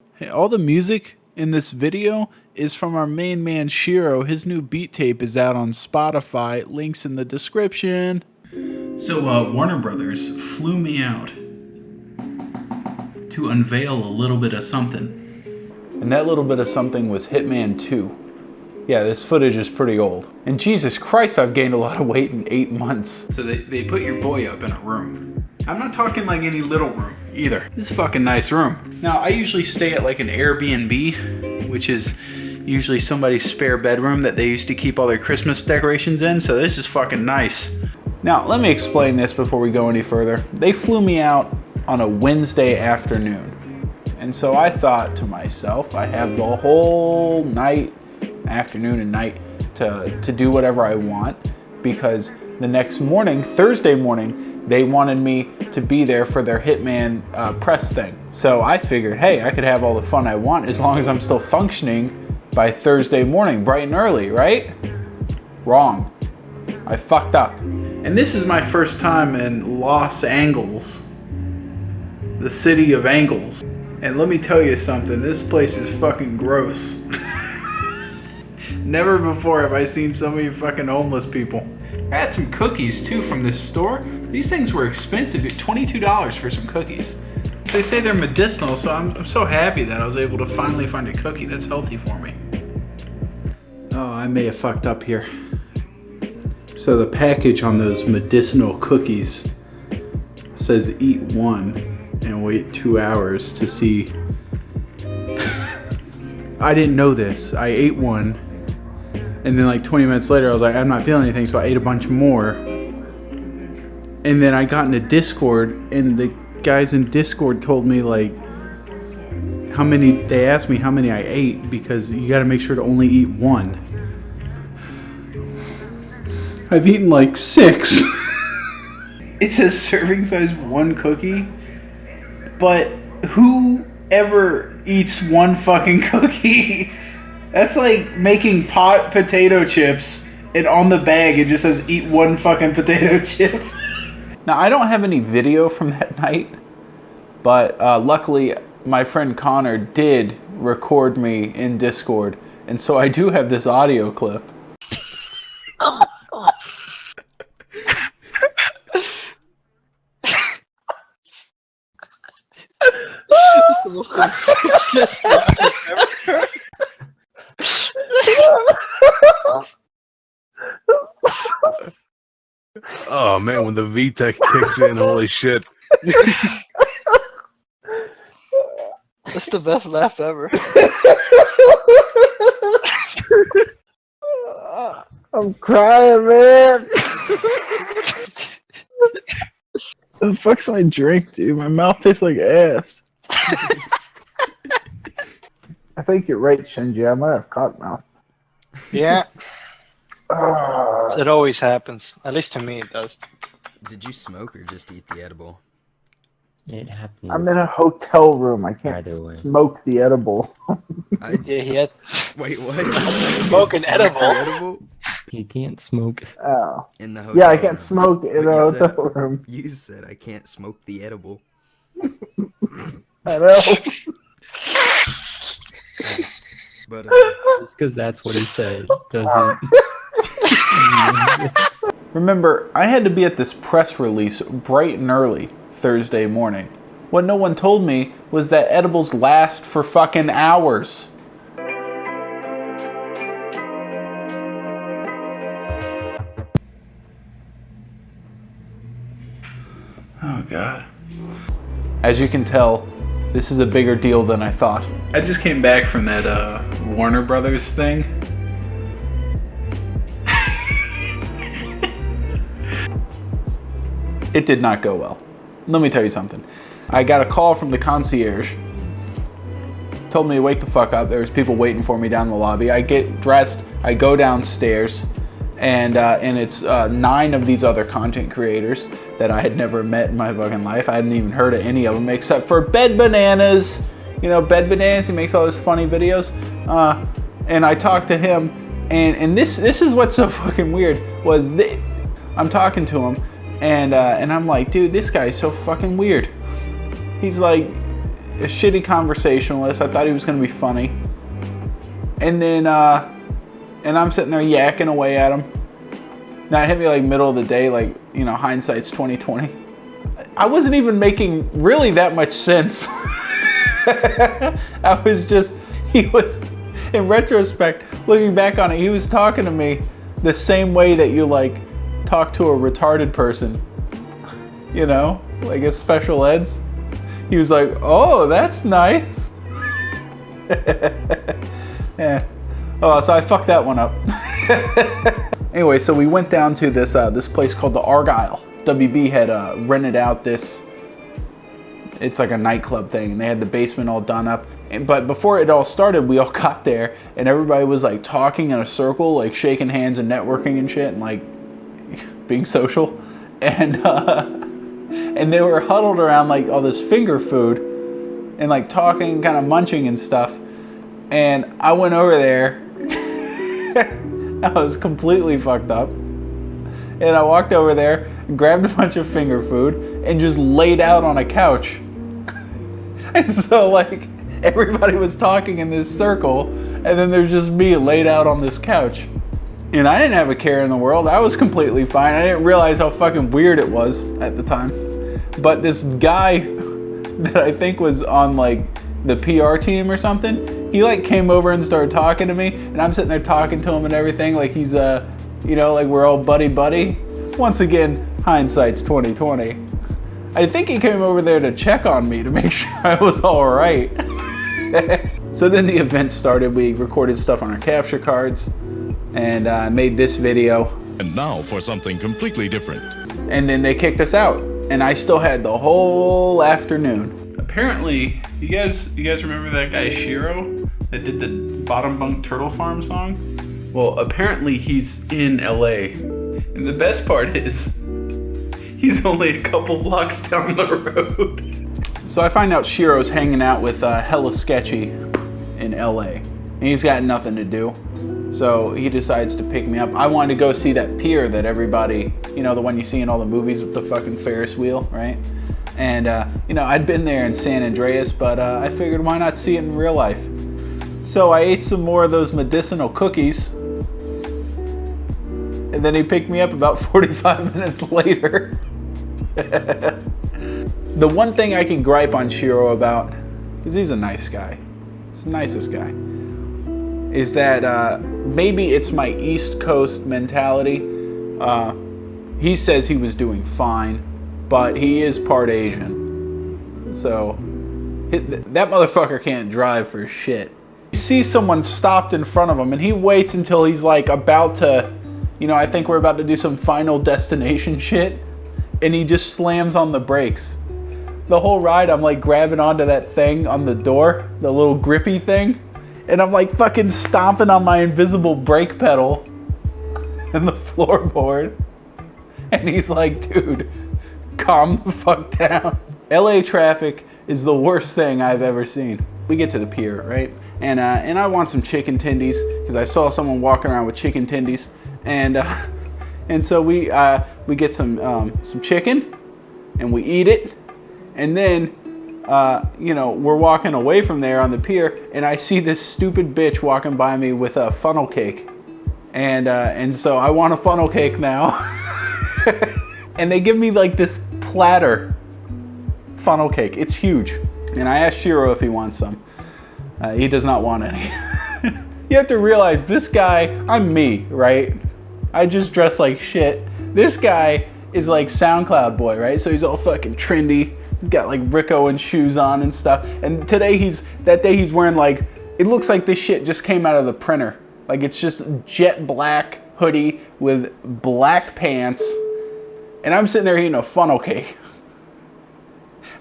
Hey, all the music in this video is from our main man Shiro. His new beat tape is out on Spotify. Links in the description. So Warner Brothers flew me out to unveil a little bit of something. And that little bit of something was Hitman 2. Yeah, this footage is pretty old. And Jesus Christ, I've gained a lot of weight in 8 months. So they put your boy up in a room. I'm not talking like any little room either. This is a fucking nice room. Now, I usually stay at like an Airbnb, which is usually somebody's spare bedroom that they used to keep all their Christmas decorations in. So this is fucking nice. Now, let me explain this before we go any further. They flew me out on a Wednesday afternoon. And so I thought to myself, I have the whole night, afternoon and night to do whatever I want, because the next morning, Thursday morning, they wanted me to be there for their Hitman press thing. So I figured, hey, I could have all the fun I want as long as I'm still functioning by Thursday morning, bright and early, right? Wrong. I fucked up. And this is my first time in Los Angeles, the city of angles. And let me tell you something, this place is fucking gross. Never before have I seen so many fucking homeless people. I had some cookies too from this store. These things were expensive, $22 for some cookies. They say they're medicinal, so I'm so happy that I was able to finally find a cookie that's healthy for me. Oh, I may have fucked up here. So the package on those medicinal cookies says eat one and wait 2 hours to see. I didn't know this. I ate one. And then like 20 minutes later, I was like, I'm not feeling anything, so I ate a bunch more. And then I got into Discord, and the guys in Discord told me like they asked me how many I ate, because you gotta make sure to only eat one. I've eaten like 6. It says serving size 1 cookie, but who ever eats one fucking cookie? That's like making pot potato chips, and on the bag it just says eat 1 fucking potato chip. Now, I don't have any video from that night, but luckily my friend Connor did record me in Discord, and so I do have this audio clip. Oh man, when the VTech kicks in, holy shit. That's the best laugh ever. I'm crying, man. The fuck's my drink, dude? My mouth tastes like ass. I think you're right, Shinji. I might have caught mouth. Yeah. It always happens. At least to me it does. Did you smoke or just eat the edible? It happens. I'm in a hotel room. I can't smoke the edible. Yeah, he had Wait, what? smoke an edible. You can't smoke. Oh. In the hotel Yeah, I can't room. smoke in a hotel room. You said I can't smoke the edible. I know. But Just because that's what he said doesn't. Remember, I had to be at this press release bright and early Thursday morning. What no one told me was that edibles last for fucking hours. Oh God. As you can tell, this is a bigger deal than I thought. I just came back from that Warner Brothers thing. It did not go well. Let me tell you something. I got a call from the concierge. Told me to wake the fuck up. There was people waiting for me down the lobby. I get dressed. I go downstairs, and it's 9 of these other content creators that I had never met in my fucking life. I hadn't even heard of any of them except for Bed Bananas. You know, Bed Bananas. He makes all those funny videos. And I talked to him, and this is what's so fucking weird was I'm talking to him. And I'm like, dude, this guy is so fucking weird. He's like, a shitty conversationalist. I thought he was gonna be funny. And then, and I'm sitting there yakking away at him. Now it hit me like middle of the day, like, you know, hindsight's 2020. I wasn't even making really that much sense. I was just, he was, in retrospect, looking back on it, he was talking to me the same way that you like talk to a retarded person, you know, like a special eds. He was like, oh, that's nice. Yeah. Oh, so I fucked that one up. Anyway, so we went down to this this place called the Argyle. WB had rented out this, it's like a nightclub thing, and they had the basement all done up. But before it all started, we all got there, and everybody was like talking in a circle, like shaking hands and networking and shit, and like being social. And and they were huddled around like all this finger food, and like talking, kind of munching and stuff. And I went over there. I was completely fucked up. And I walked over there, grabbed a bunch of finger food, and just laid out on a couch. And so like everybody was talking in this circle, and then there's just me laid out on this couch. And I didn't have a care in the world. I was completely fine. I didn't realize how fucking weird it was at the time. But this guy that I think was on like the PR team or something, he like came over and started talking to me, and I'm sitting there talking to him and everything like he's you know, like we're all buddy. Once again, hindsight's 2020. I think he came over there to check on me to make sure I was all right. So then the event started. We recorded stuff on our capture cards, and made this video. And now for something completely different. And then they kicked us out, and I still had the whole afternoon. Apparently, you guys remember that guy Shiro that did the Bottom Bunk Turtle Farm song? Well, apparently he's in LA. And the best part is, he's only a couple blocks down the road. So I find out Shiro's hanging out with Hella Sketchy in LA. And he's got nothing to do. So he decides to pick me up. I wanted to go see that pier that everybody, you know, the one you see in all the movies with the fucking Ferris wheel, right? And, you know, I'd been there in San Andreas, but I figured why not see it in real life? So I ate some more of those medicinal cookies. And then he picked me up about 45 minutes later. The one thing I can gripe on Shiro about, because he's a nice guy, he's the nicest guy, is that maybe it's my East Coast mentality. He says he was doing fine, but he is part Asian. So that motherfucker can't drive for shit. You see someone stopped in front of him, and he waits until he's like about to, you know, I think we're about to do some Final Destination shit, and he just slams on the brakes. The whole ride, I'm like grabbing onto that thing on the door, the little grippy thing, and I'm like fucking stomping on my invisible brake pedal and the floorboard. And he's like, dude, calm the fuck down. LA traffic is the worst thing I've ever seen. We get to the pier, right? And I want some chicken tendies because I saw someone walking around with chicken tendies. And so we get some chicken and we eat it. And then, you know, we're walking away from there on the pier, and I see this stupid bitch walking by me with a funnel cake. And so I want a funnel cake now. And they give me like this platter funnel cake. It's huge. And I asked Shiro if he wants some. He does not want any. You have to realize this guy, I'm me, right? I just dress like shit. This guy is like SoundCloud boy, right? So he's all fucking trendy. He's got like Rick Owens shoes on and stuff. And that day he's wearing like, it looks like this shit just came out of the printer. Like it's just jet black hoodie with black pants. And I'm sitting there eating a funnel cake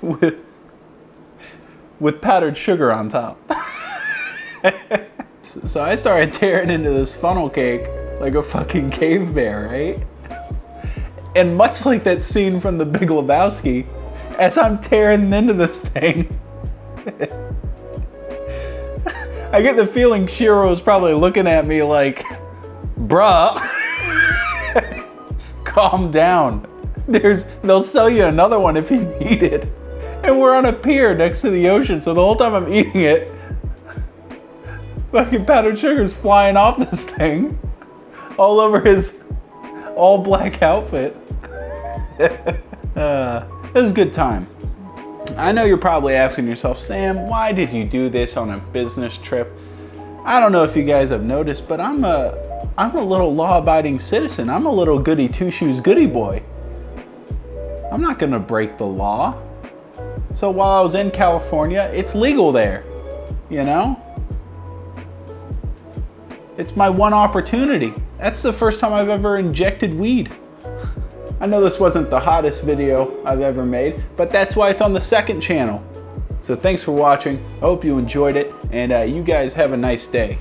with powdered sugar on top. So I started tearing into this funnel cake like a fucking cave bear, right? And much like that scene from The Big Lebowski, as I'm tearing into this thing, I get the feeling Shiro is probably looking at me like, bruh, calm down. They'll sell you another one if you need it. And we're on a pier next to the ocean, so the whole time I'm eating it, fucking powdered sugar's flying off this thing all over his all black outfit. It was a good time. I know you're probably asking yourself, Sam, why did you do this on a business trip? I don't know if you guys have noticed, but I'm a little law-abiding citizen. I'm a little goody two-shoes goody boy. I'm not gonna break the law. So while I was in California, it's legal there, you know? It's my one opportunity. That's the first time I've ever injected weed. I know this wasn't the hottest video I've ever made, but that's why it's on the second channel. So thanks for watching. I hope you enjoyed it, and you guys have a nice day.